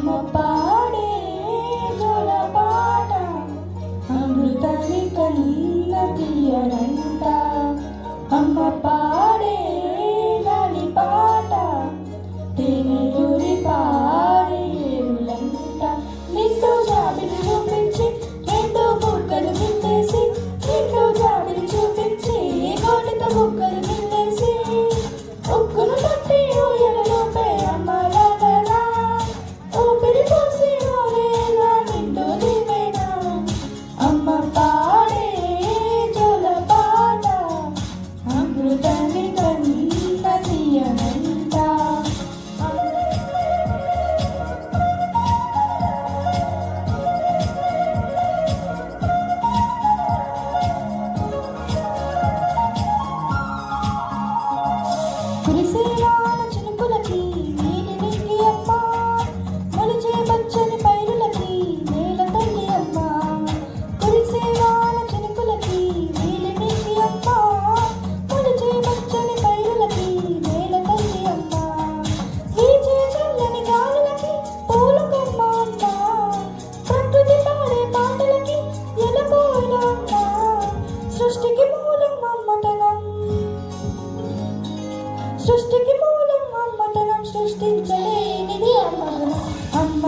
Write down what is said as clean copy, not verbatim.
అమ్మ పాడే జోలపాట అమృతాన్ని కన్న తీయనంట. అమ్మ పాడే లాలి పాట తేనెలూరి పారే ఏరులంట. నిన్ను జాబిలి చూపించి రెండు బుక్కలు పిండేసి, నిన్ను జాబిలి చూపించి గోటితో బుక్కలు పిండేసి, ఉక్కును పట్టి ఊయలలోపే అమ్మలాగరా ఊపిరి పోసి ఊరేలా నిండు దివేనా. అమ్మ పాడే జోలపాట అమృతాన్ని కన్న తీయనంట. కురిసేవాన చినుకులకి నీలి నింగి అమ్మ, మొలిచే పచ్చని పైరులకి నేల తల్లి అమ్మ. కురిసేవాన చినుకులకి నీలి నింగి అమ్మ, మొలిచే పచ్చని పైరులకి నేల తల్లి అమ్మ. వీచే చల్లని గాలులకి పూల కొమ్మ అమ్మ, ప్రకృతి పాడే పాటలకి ఎలబోయిన అమ్మ. సృష్టికి మూలం అమ్మతనం, సృష్టికి మూలం అమ్మతనం, సృష్టించలేనిది అమ్మతనం. అమ్మ